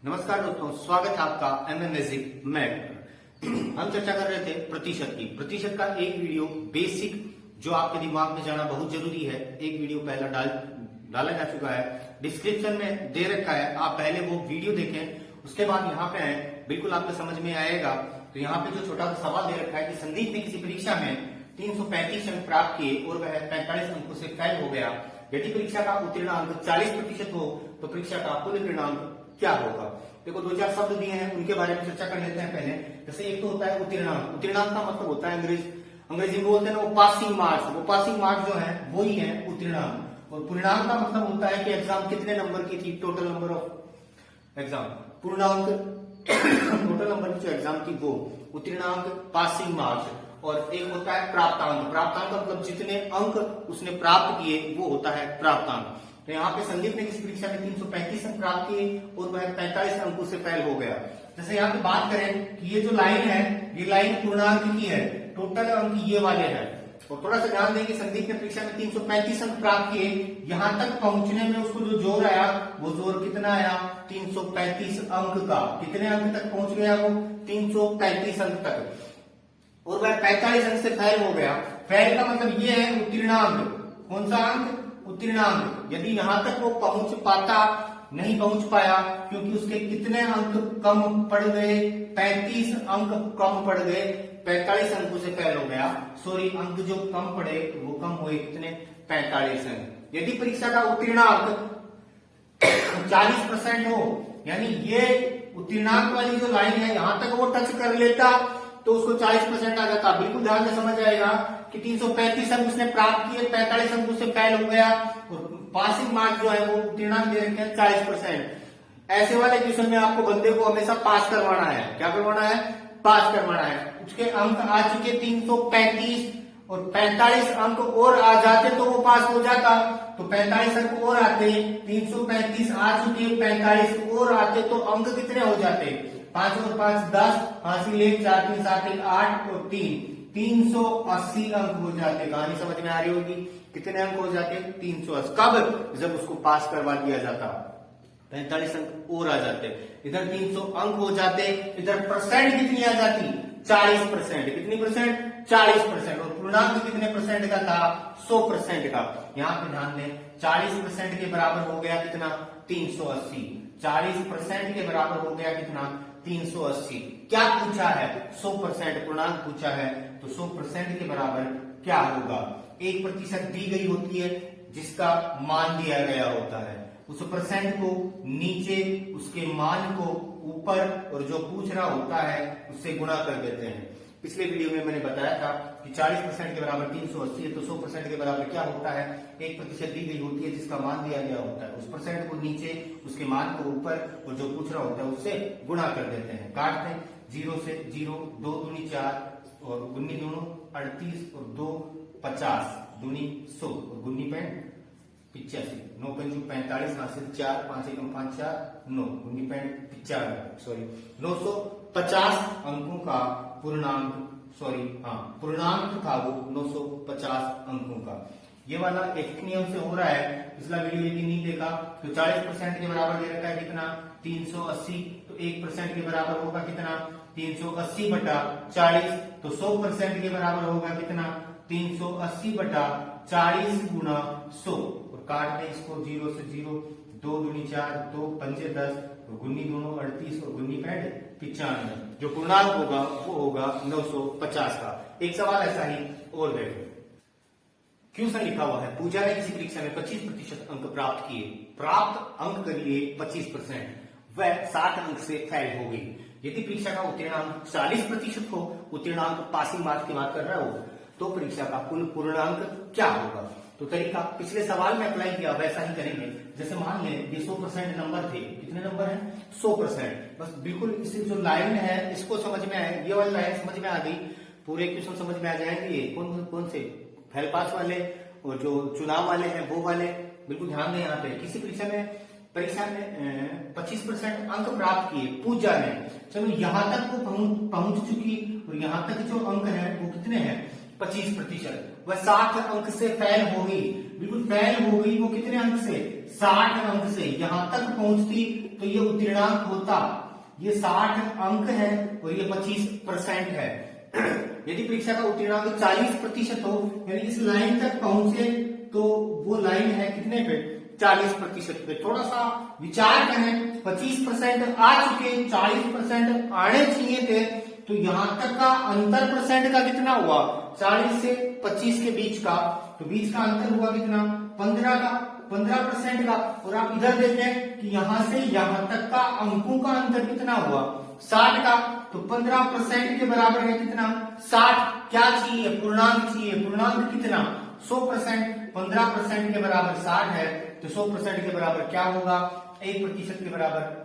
नमस्कार दोस्तों, स्वागत है आपका एमएमएजिक मैथ। हम चर्चा कर रहे थे प्रतिशत की। प्रतिशत का एक वीडियो बेसिक जो आपके दिमाग में जाना बहुत जरूरी है, एक वीडियो पहला डाला जा चुका है, डिस्क्रिप्शन में दे रखा है। आप पहले वो वीडियो देखें, उसके बाद यहाँ पे आए, बिल्कुल आपको समझ में आएगा। तो यहाँ पे जो छोटा सा सवाल दे रखा है कि संदीप ने किसी परीक्षा में 335 अंक प्राप्त किए और वह 45 अंकों से फेल हो गया। यदि परीक्षा का उत्तीर्ण अंक 40% हो तो परीक्षा का कुल परिणाम क्या होगा। देखो, दो चार शब्द दिए हैं, उनके बारे में चर्चा कर लेते हैं पहले। जैसे एक तो होता है उत्तीर्णांक। उत्तीर्णांक का मतलब होता है अंग्रेजी में बोलते हैं ना, वो पासिंग मार्क्स। वो पासिंग मार्क्स जो है वो ही है उत्तीर्णांक। और पूर्णांक का मतलब होता है कि एग्जाम कितने नंबर की थी, टोटल नंबर ऑफ एग्जाम। पूर्णांक टोटल नंबर की जो एग्जाम थी वो उत्तीर्णांक, पासिंग मार्क्स। और एक होता है प्राप्तांक। प्राप्तांक का मतलब जितने अंक उसने प्राप्त किए वो होता है प्राप्तांक। तो यहाँ पे संदीप ने किसी परीक्षा में 335 अंक प्राप्त किए और वह 45 अंकों से फेल हो गया। जैसे यहाँ पे बात करें कि ये जो लाइन है, ये लाइन पूर्णांक की है, टोटल अंक ये वाले हैं। और थोड़ा सा ध्यान दें कि संदीप ने परीक्षा में 335 अंक प्राप्त किए, यहाँ तक पहुंचने में उसको जो जोर आया वो जोर कितना आया, 335 अंक का। कितने अंक तक पहुंच गया वो, 335 अंक तक। और वह 45 अंक से फेल हो गया। फेल का मतलब ये है उत्तीर्णांक। कौन सा अंक, उत्तीर्णांक। यदि यहां तक वो पहुंच पाता, नहीं पहुंच पाया क्योंकि उसके कितने अंक कम पड़ गए, 35 अंक कम पड़ गए, 45 अंकों से फेल हो गया। सॉरी, अंक जो कम पड़े वो कम हुए, कितने, 45 अंक। यदि परीक्षा का उत्तीर्णांक 40% हो, यानी ये उत्तीर्णांक वाली जो लाइन है यहां तक वो टच कर लेता तो उसको 40% आ जाता। बिल्कुल ध्यान से समझ आएगा कि 335 अंक उसने प्राप्त किए, 45 अंक उससे फेल हो गया। और पासिंग मार्क्स जो है वो उत्तीर्णांक दे रखे हैं 40%। ऐसे वाले क्वेश्चन में आपको बंदे को हमेशा पास करवाना है। क्या करवाना है, पास करवाना है। उसके अंक आ चुके 335 और 45 अंक और आ जाते तो वो पास हो जाता। तो 45 अंक और आते, 335 आ चुके, 45 और आते तो अंक कितने हो जाते, 5 और 5 10, हासिल 1, 4 3 7 1 8 और 380 अंक हो जाते। कहानी समझ में आ रही होगी, कितने अंक हो जाते, 380। कब, जब उसको पास करवा दिया जाता। 45 अंक और आ जाते, इधर 300 अंक हो जाते, इधर परसेंट कितनी आ जाती, 40%। कितनी परसेंट, 40%। और पूर्णांक कितने परसेंट का था, 100% का। यहाँ पे ध्यान दें, 40% के बराबर हो गया कितना, 380। 40% के बराबर हो गया कितना, 380। क्या पूछा है, 100% पूर्णांक पूछा है, तो 100% के बराबर क्या होगा। 1% दी गई होती है जिसका मान दिया गया होता है, उस परसेंट को नीचे, उसके मान को ऊपर, और जो पूछ रहा होता है उससे गुणा कर देते हैं। पिछले वीडियो में मैंने बताया था कि 40% के बराबर 380 है, तो 100% के बराबर क्या होता है, 1% दी गई होती है जिसका मान दिया गया होता है, उस परसेंट को नीचे, उसके मान को ऊपर, और जो पूछ रहा होता है उससे गुणा कर देते हैं। काटते हैं, 0 से 0, 2 दूनी 4 और गुन्नी दोनों 38 और 2 50, दूनी 100 और गुन्नी 85, 9 पंचू 45, हासिल 4, 5 एकम 5 4 9, गुन्नी 95, सॉरी 950 अंकों का पूर्णांक, सॉरी हाँ पूर्णांक था वो 950 अंकों का। ये वाला एक नियम से हो रहा है, पिछला वीडियो यदि नहीं देखा तो 40% के बराबर दे रखा है कितना, 380। तो 1% के बराबर होगा कितना, 380 बटा 40। तो 100% के बराबर होगा कितना, 380 बटा 40 गुणा 100। और काट दें इसको, 0 से 0, 2 दूनी 4, 2 पंजे 10 और गुन्नी दोनों 38 और गुन्नी 95। जो पूर्णांक होगा वो होगा 950 का। एक सवाल ऐसा ही और देखो, क्वेश्चन लिखा हुआ है, पूजा ने किसी परीक्षा में 25% अंक प्राप्त किए, प्राप्त अंक कर लिए 25%, वह 60 अंक से फेल हो गई। यदि परीक्षा का उत्तीर्णांक 40% हो, उत्तीर्णांक पासिंग मार्क्स की बात कर रहा हो, तो परीक्षा का कुल पूर्णांक क्या होगा। तो तरीका पिछले सवाल में अप्लाई किया वैसा ही करेंगे। जैसे मान लें ये 100% नंबर थे, कितने नंबर हैं, 100%। बस बिल्कुल इसी जो लाइन है इसको समझ में आए, ये वाली लाइन समझ में आ गई, पूरे क्वेश्चन समझ में आ जाएंगे। कौन कौन से, फेल पास वाले और जो चुनाव वाले हैं वो वाले। बिल्कुल ध्यान दें, यहाँ पे किसी परीक्षा में 25% अंक प्राप्त किए पूजा ने, चलो यहां तक वो पहुंच चुकी, और यहां तक जो अंक है वो कितने हैं, 25%। वह 60 अंक से फेल हो गई, बिल्कुल फेल हो गई। वो कितने अंक से, 60 अंक से यहां तक पहुंचती तो ये उत्तीर्णांक होता, ये 60 अंक है और ये 25% है। यदि परीक्षा का उत्तीर्णांक 40% हो, यानी इस लाइन तक पहुंचे तो वो लाइन है कितने पे, 40% पे। थोड़ा सा विचार करें, 25% आ चुके, 40% आने चाहिए थे, तो यहां तक का अंतर परसेंट का कितना हुआ, 40 से 25 के बीच का, तो बीच का अंतर हुआ कितना, 15% का। और आप इधर देखें कि यहां से यहां तक का अंकों का अंतर कितना हुआ, 60 का, तो 15% के बराबर है कितना, 60। क्या चाहिए, पूर्णांक चाहिए, पूर्णांक कितना, 100%। 15% के बराबर 60 है, तो 100% के बराबर क्या होगा, 1% के बराबर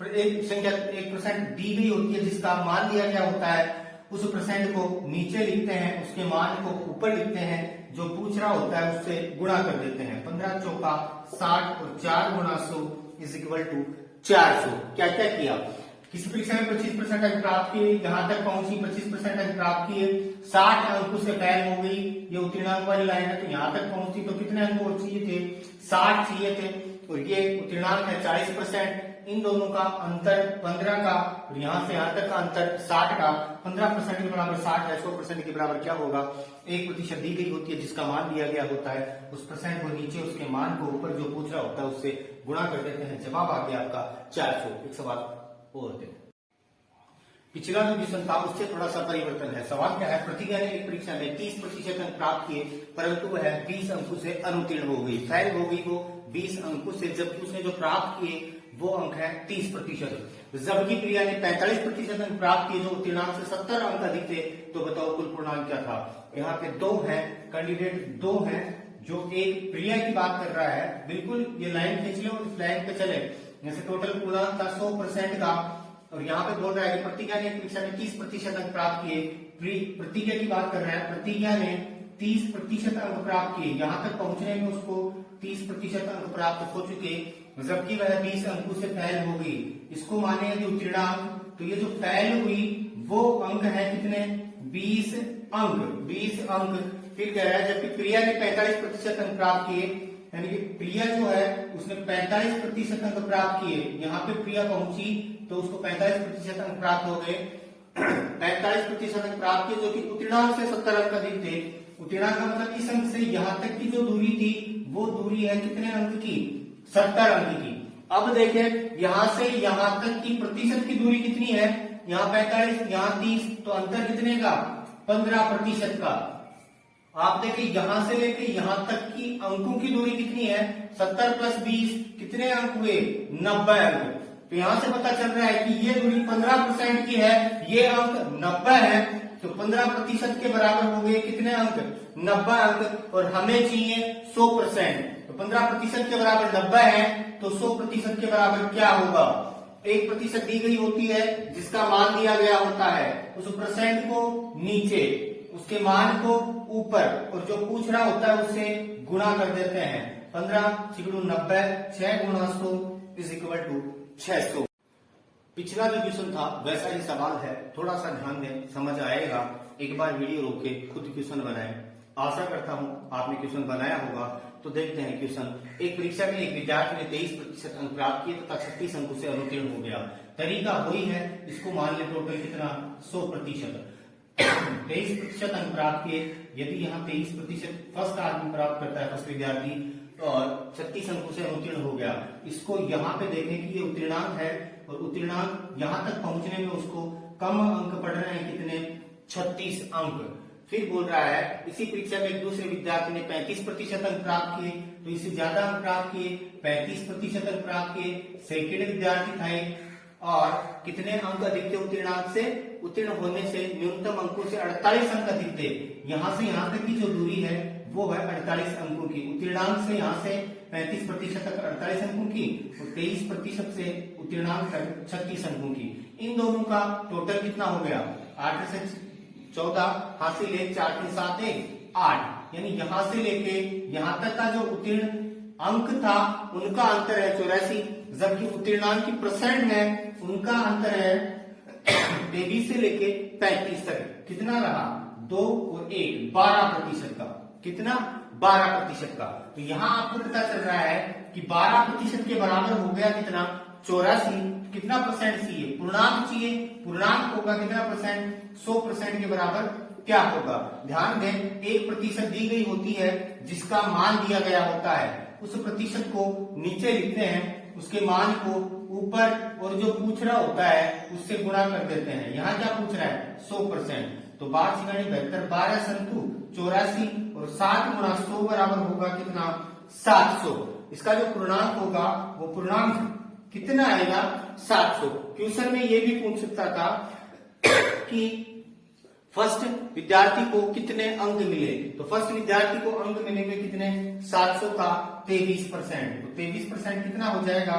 एक संख्या 1% दी गई होती है, जिसका मान दिया गया होता है, उस परसेंट को नीचे लिखते हैं, उसके मान को ऊपर लिखते हैं, जो पूछ रहा होता है उससे गुणा कर देते हैं। 15 चौका 60 और 4 गुणा 100 इज इक्वल टू 400। क्या क्या किया, किसी परीक्षा में 25% अंक प्राप्त किए, यहां तक पहुंची, 25% अंक प्राप्त किए, 60 अंकों से फैल हो गई, ये उत्तीर्णांक वाली लाइन है, तो यहां तक पहुंची तो कितने अंक और चाहिए थे, 60 चाहिए थे, और ये उत्तीर्णांक है 40%। इन दोनों का अंतर 15 का, और यहां से यहां तक का अंतर 60 का, 15% के बराबर 60 है, 100% के बराबर क्या होगा, 1% दी गई होती है, जिसका मान दिया गया होता है, उस परसेंट को नीचे, उसके मान को ऊपर, जो पूछ रहा होता है उससे गुणा कर देते हैं, जवाब आ गया आपका 400। एक सवाल और है, पिछला जो क्वेश्चन था उससे थोड़ा सा परिवर्तन है। सवाल क्या है, प्रतिज्ञा ने एक परीक्षा में 30% अंक प्राप्त किए, परंतु वह 20 अंकों से अनुत्तीर्ण हो गई, फेल हो गई वो 20 अंकों से, जबकि उसने जो प्राप्त किए वो अंक है 30%। जबकि प्रिया ने 45% अंक प्राप्त किए, जो उत्तीर्णांक से 70 अंक अधिक थे, तो बताओ कुल पूर्णांक क्या था। यहाँ पे दो हैं कैंडिडेट, दो हैं, जो एक प्रिया की बात कर रहा है, बिल्कुल ये लाइन खींच लो, इस लाइन पे चले, जैसे टोटल पूर्णांक था 100% का, और यहाँ पे बोल रहा है कि प्रतिज्ञा ने परीक्षा में 30% अंक प्राप्त किए, प्रतिज्ञा की बात कर रहा है, प्रतिज्ञा ने 30% अंक प्राप्त किए, यहाँ तक पहुंचने में उसको 30% अंक प्राप्त हो चुके, जबकि वह 20 अंकों से फैल हो गई। इसको माने यदि उत्तीर्णांक, तो ये जो फैल हुई वो अंक है कितने, 20 अंक। फिर कह रहा है जबकि प्रिया ने 45% अंक प्राप्त किए, यानी कि प्रिया जो है उसने 45% अंक प्राप्त किए, यहाँ पे प्रिया पहुंची तो उसको 45% अंक प्राप्त हो गए। 45% अंक प्राप्त किए, जो कि उत्तीर्णांक से 70 अंक अधिक थे। उत्तीर्णांक का मतलब इस अंक से यहाँ तक की जो दूरी थी, वो दूरी है कितने अंक की, 70 अंक की। अब देखें यहाँ से यहाँ तक की प्रतिशत की दूरी कितनी है, यहाँ 45, यहाँ 30, तो अंतर कितने का, 15% का। आप देखिए यहाँ से लेके यहाँ तक की अंकों की दूरी कितनी है, 70 + 20 कितने अंक हुए, 90 अंक। तो यहां से पता चल रहा है कि ये दूरी 15% की है, ये अंक 90 है, तो 15% के बराबर हो गए कितने अंक, 90 अंक, और हमें चाहिए 100%। तो 15% के बराबर 90 है, तो 100% के बराबर क्या होगा, 1% दी गई होती है, जिसका मान दिया गया होता है, उस परसेंट को नीचे, उसके मान को ऊपर, और जो पूछ रहा होता है उससे गुणा कर देते हैं। 15 × 90, 6 × 100 इज इक्वल टू 600। पिछला जो क्वेश्चन था वैसा ही सवाल है, थोड़ा सा ध्यान दें, समझ आएगा। एक बार वीडियो रोके खुद क्वेश्चन बनाएं। आशा करता हूं आपने क्वेश्चन बनाया होगा। तो देखते हैं क्वेश्चन। एक परीक्षा में एक विद्यार्थी ने 23% अंक प्राप्त किए तथा 36 अंकों से अनुत्तीर्ण हो गया। तरीका वही है, इसको मान ले टोटल कितना, 100%। 23% अंक प्राप्त किए, यदि यहाँ 23% फर्स्ट आदमी प्राप्त करता है, फर्स्ट विद्यार्थी, और 36 अंकों से अनुत्तीर्ण हो गया। इसको यहाँ पे देखें कि ये उत्तीर्णांक है, और उत्तीर्णांक यहाँ तक पहुंचने में उसको कम अंक पड़ रहे हैं, कितने, 36 अंक। फिर बोल रहा है इसी परीक्षा में एक दूसरे विद्यार्थी ने 35% अंक प्राप्त किए, तो इससे ज्यादा अंक प्राप्त किए, 35% अंक प्राप्त किए। सेकेंड विद्यार्थी था और कितने अंक अधिक थे उत्तीर्णांक से, उत्तीर्ण होने से न्यूनतम अंकों से 48 अंक अधिक थे। यहाँ से यहाँ तक की जो दूरी है वो है 48 अंकों की। उत्तीर्णांक से यहाँ से 35% तक 48 अंकों की, और 23% से उत्तीर्णांक तक 36 अंकों की। इन दोनों का टोटल कितना हो गया, 8 से 14, हासिल है 4 3 7 8, यानी यहाँ से लेके यहाँ तक का जो उत्तीर्ण अंक था उनका अंतर है 84, जबकि उत्तीर्णांक की परसेंट है उनका अंतर है 23 से लेके 35 तक। कितना रहा, 2 और 1, 12% का। कितना, 12% का। तो यहाँ आपको पता चल रहा है कि 12% के बराबर हो गया कितना 84। कितना परसेंट चाहिए, पूर्णांक चाहिए, पूर्णांक होगा कितना परसेंट 100% के बराबर क्या होगा। ध्यान दें 1% दी गई होती है जिसका मान दिया गया होता है, उस प्रतिशत को नीचे लिखते हैं, उसके मान को ऊपर और जो पूछ रहा होता है उससे गुणा कर देते हैं। यहाँ क्या पूछ रहा है 100%। तो 12×72 12 संतु 84 और 7 गुणा 100 बराबर होगा कितना 700। इसका जो पूर्णांक होगा वो पूर्णांक कितना आएगा 700। क्वेश्चन में ये भी पूछ सकता था कि फर्स्ट विद्यार्थी को कितने अंक मिले। तो फर्स्ट विद्यार्थी को अंक मिलेंगे कितने 700 का 23%। तो 23% कितना हो जाएगा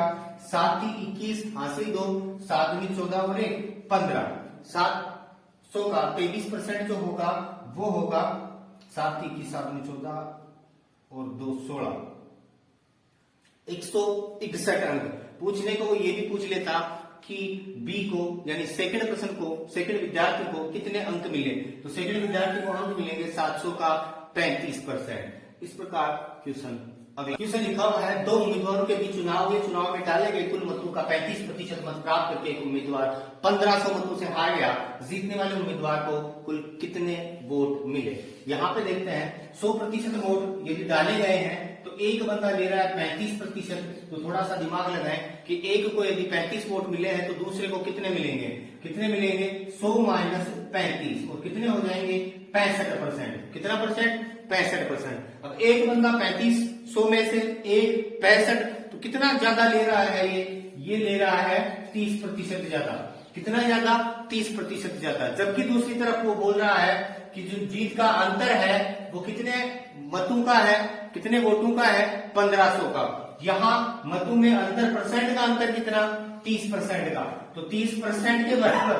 7 × 21 हासिल 2 7 × 14 और 1 15। 700 का 23% जो होगा वो होगा 7 × 21 7 × 14 और 2 16 161 अंक। पूछने को ये भी पूछ लेता कि बी को यानी सेकंड पर्सन को, सेकंड विद्यार्थी को कितने अंक मिले। तो सेकंड विद्यार्थी को अंक मिलेंगे 700 का 35%। इस प्रकार क्वेश्चन अगला क्वेश्चन लिखा हुआ है, दो उम्मीदवारों के बीच चुनाव हुए, चुनाव में डाले गए कुल मतों का 35% मत प्राप्त करके एक उम्मीदवार 1500 मतों से हार गया। जीतने वाले उम्मीदवार को कुल कितने वोट मिले। यहाँ पे देखते हैं 100% वोट यदि डाले गए हैं तो एक बंदा ले रहा है 35%। तो थोड़ा सा दिमाग लगाएं कि एक को यदि 35 वोट मिले हैं तो दूसरे को कितने मिलेंगे, कितने मिलेंगे 100 - 35 और कितने हो जाएंगे 65%। कितना परसेंट 65%। अब एक बंदा 35 100 में से एक 65, तो कितना ज्यादा ले रहा है ये ले रहा है 30% ज्यादा। कितना ज्यादा 30% ज्यादा। जबकि दूसरी तरफ वो बोल रहा है कि जो जीत का अंतर है वो कितने मतों का है, कितने वोटों का है 1500 का। यहाँ मतों में अंतर परसेंट का अंतर कितना 30% का। तो 30% के बराबर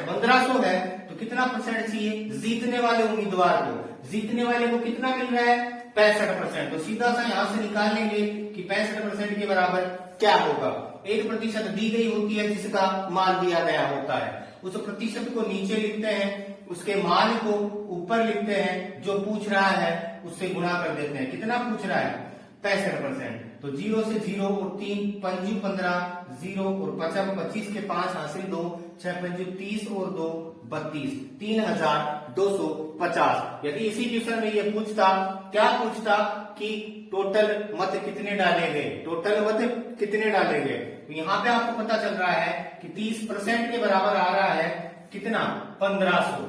1500 है तो कितना परसेंट चाहिए जीतने वाले उम्मीदवार को। जीतने वाले को कितना मिल रहा है 65%। तो सीधा सा यहां से निकाल लेंगे कि 65% के बराबर क्या होगा। 1% दी गई होती है जिसका मान दिया गया होता है, उस प्रतिशत को नीचे लिखते हैं, उसके मान को ऊपर लिखते हैं, जो पूछ रहा है उससे गुणा कर देते हैं। कितना पूछ रहा है 65%। तो 0 से 0 और 3 पंजू 15 0 और 25 के 5 हासिल 2 6 पंजू 30 और 2 32 3250। यदि इसी क्वेश्चन में ये पूछता, क्या पूछता कि टोटल मत कितने डाले गए, टोटल मत कितने डाले गए। तो यहाँ पे आपको पता चल रहा है कि 30% के बराबर आ रहा है कितना 1500।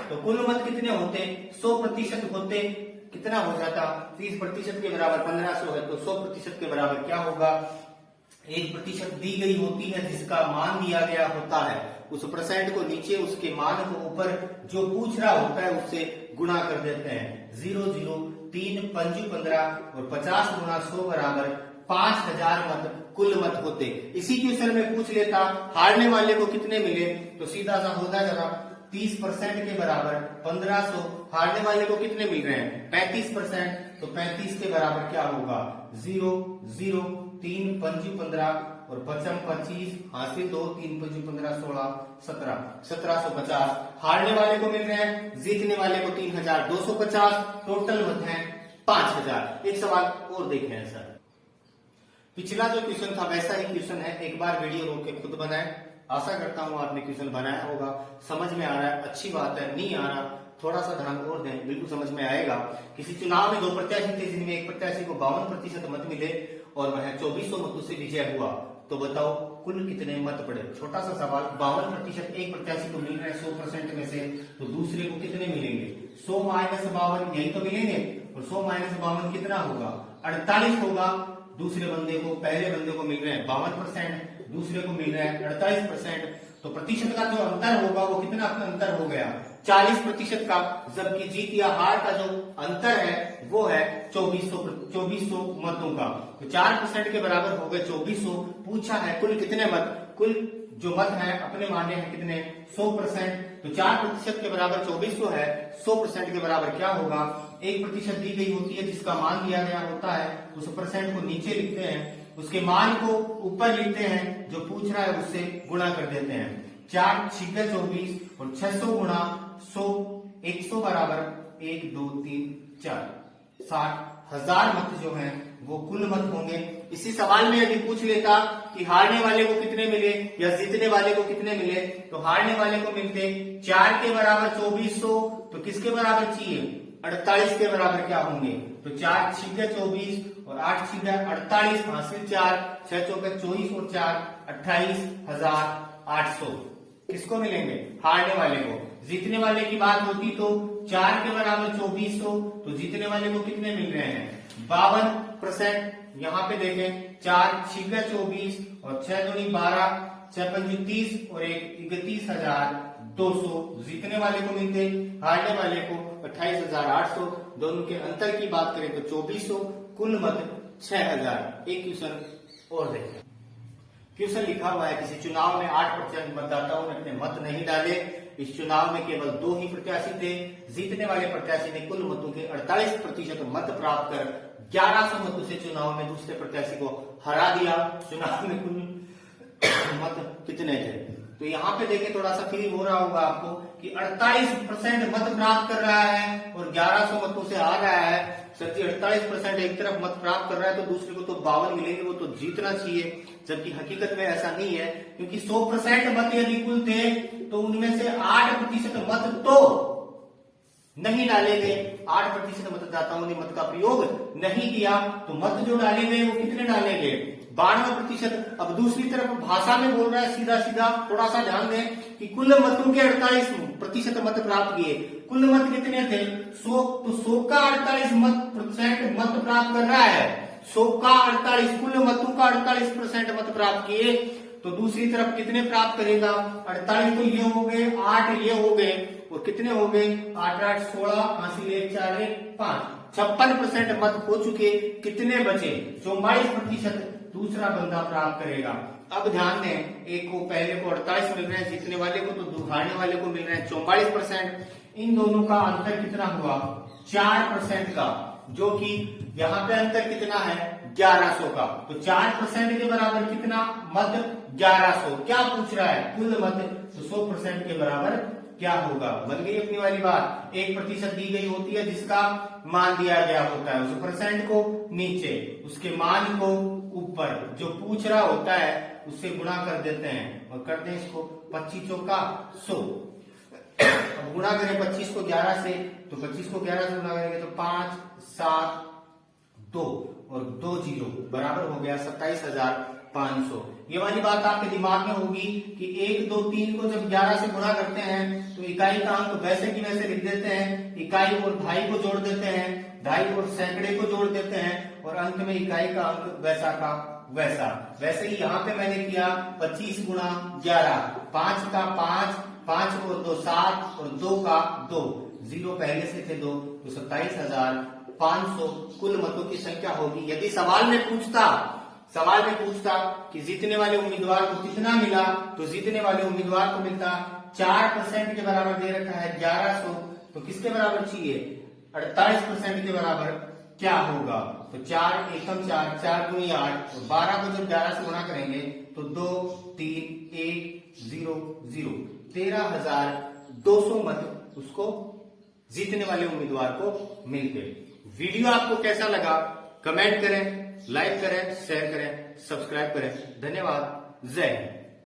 तो कुल मत कितने होते 100% होते, कितना हो जाता 30% के बराबर 1500 है तो 100% के बराबर क्या होगा 1% दी गई होती है जिसका मान दिया गया होता है, उस परसेंट को नीचे उसके मान को ऊपर जो पूछ रहा होता है उससे गुणा कर देते हैं। 0 0 3 पंजू 15 और 50 गुणा 100 बराबर 5000 मत कुल मत होते। इसी क्वेश्चन में पूछ लेता हारने वाले को कितने मिले, तो सीधा सा होता जरा 30% के बराबर 1500, हारने वाले को कितने मिल रहे हैं 35%। तो 35 के बराबर क्या होगा 0 0 3 पंजू 15 और 55 25 हासिल 2 3 पंजू 15 16 17 1750। हारने वाले को मिल रहे हैं, जीतने वाले को 3250। टोटल मत है 5000। एक सवाल और देखें सर, पिछला जो क्वेश्चन था वैसा ही क्वेश्चन है, एक बार वीडियो रोक के खुद बनाए। आशा करता हूं आपने क्वेश्चन बनाया होगा, समझ में आ रहा है, अच्छी बात है। नहीं आ रहा थोड़ा सा ध्यान और दें, बिल्कुल समझ में आएगा। किसी चुनाव में 2 प्रत्याशी थे जिनमें एक प्रत्याशी को 52% मत मिले और वह 2400 मतों से विजय हुआ, तो बताओ कुल कितने मत पड़े। छोटा सा सवाल, 52% एक प्रत्याशी को मिल रहे हैं 100% में से, तो दूसरे को कितने मिलेंगे 100 - 52 यही तो मिलेंगे। और 100 - 52 कितना होगा 48 होगा। दूसरे बंदे को, पहले बंदे को मिल रहे हैं 52%, दूसरे को मिल रहा है 48%। तो प्रतिशत का जो अंतर होगा वो कितना अंतर हो गया 40% का। जबकि जीत या हार का जो अंतर है वो है 2400 मतों का। तो 4% के बराबर हो गए 2400। पूछा है कुल कितने मत, कुल जो मत है अपने माने हैं कितने 100%। तो 4% के बराबर 2400 है, 100% के बराबर क्या होगा 1% दी गई होती है जिसका मान दिया गया होता है, उस परसेंट को नीचे लिखते हैं, उसके मान को ऊपर लिखते हैं, जो पूछ रहा है उससे गुणा कर देते हैं। 4 6 24 और 600 गुणा 100 100 बराबर 1 2 3 4 60,000 मत जो हैं वो कुल मत होंगे। इसी सवाल में यदि पूछ लेता कि हारने वाले को कितने मिले या जीतने वाले को कितने मिले, तो हारने वाले को मिलते 4 के बराबर 2400, तो किसके बराबर चाहिए 48 के बराबर क्या होंगे, तो 4 छिके 24 और 8 छिके 48, हासिल 4, 6 चौके 24 और 4 28,800 किसको मिलेंगे, हारने वाले को। जीतने वाले की बात होती तो 4 के बराबर 2400, तो जीतने वाले को कितने मिल रहे हैं 52%। यहाँ पे देखें 4 छिके 24 और 6 दूनी 12, 6 पंजी 30 और 1 31,200 जीतने वाले को मिलते, हारने वाले को 28,800। दोनों के अंतर की बात करें तो 2400, कुल मत 6000। एक क्वेश्चन और देखें। क्वेश्चन लिखा हुआ है किसी चुनाव में 8% मतदाताओं ने अपने मत नहीं डाले। इस चुनाव में केवल 2 ही प्रत्याशी थे। जीतने वाले प्रत्याशी ने कुल मतों के 48% मत प्राप्त कर 1100 मतों से चुनाव में दूसरे प्रत्याशी को हरा दिया। चुनाव में कुल मत कितने थे, तो यहाँ पे देखें थोड़ा सा फील हो रहा होगा आपको कि 48% मत प्राप्त कर रहा है और 1100 मतों से आ रहा है। सर जी 48% एक तरफ मत प्राप्त कर रहा है तो दूसरे को तो 52 मिलेंगे, वो तो जीतना चाहिए, जबकि हकीकत में ऐसा नहीं है, क्योंकि 100% मत यदि कुल थे तो उनमें से 8% मत तो नहीं डाले गए। 8% मतदाताओं ने मत का प्रयोग नहीं किया, तो मत जो डाले गए वो कितने डाले गए 92%। अब दूसरी तरफ भाषा में बोल रहा है सीधा सीधा, थोड़ा सा ध्यान दें कि कुल मतों के 48% मत प्राप्त किए। कुल मत कितने थे 100, तो 100 का 48% मत प्राप्त कर रहा है। 100 का 48, कुल मतों का 48% मत प्राप्त किए, तो दूसरी तरफ कितने प्राप्त करेगा 48, तो ये हो गए 8, ये हो गए और कितने हो गए 8 8 16, हासिल 1 4 1 5, 56% मत हो चुके। कितने बचे 44% दूसरा बंदा प्राप्त करेगा। अब ध्यान दें, एक को पहले को 48 मिल रहे हैं जीतने वाले को, तो हारने वाले को मिल रहे हैं 44%। इन दोनों का अंतर कितना हुआ 4% का, जो कि यहाँ पे अंतर कितना है 1100 का। तो 4% के बराबर कितना मत 1100। क्या पूछ रहा है कुल मत, तो 100% के बराबर क्या होगा। बन गई अपनी वाली बात। 1% दी गई होती है जिसका मान दिया गया होता है, उस परसेंट को नीचे, उसके मान को ऊपर, जो पूछ रहा होता है उससे गुणा कर देते हैं और करते हैं इसको 25 चौका 100। अब गुणा करें 25 को 11 से, तो 25 को 11 से गुणा करेंगे तो 5 7 2 और 2 0 बराबर हो गया 27,500। ये वाली बात आपके दिमाग में होगी कि 1 2 3 को जब 11 से गुणा करते हैं तो इकाई का अंक वैसे की वैसे लिख देते हैं, इकाई और ढाई को जोड़ देते हैं, ढाई और सैकड़े को जोड़ देते हैं और अंत में इकाई का अंक वैसा का वैसा। वैसे ही यहाँ पे मैंने किया 25 गुणा 11, 5 का 5, 5 और 2 7 और 2 का 2, 0 पहले से थे 2, तो 27,500 कुल मतों की संख्या होगी। यदि सवाल में पूछता कि जीतने वाले उम्मीदवार को कितना मिला, तो जीतने वाले उम्मीदवार को मिलता 4% के बराबर दे रखा है 1100, तो किसके बराबर चाहिए 48% के बराबर क्या होगा, तो 4 एकम 4, 4 दूनी 8 और 12 को जब 11 से गुणा करेंगे तो 2 3 1 0 0, 13,200 मत उसको जीतने वाले उम्मीदवार को मिल गए। वीडियो आपको कैसा लगा कमेंट करें, लाइक करें, शेयर करें, सब्सक्राइब करें। धन्यवाद। जय हिंद।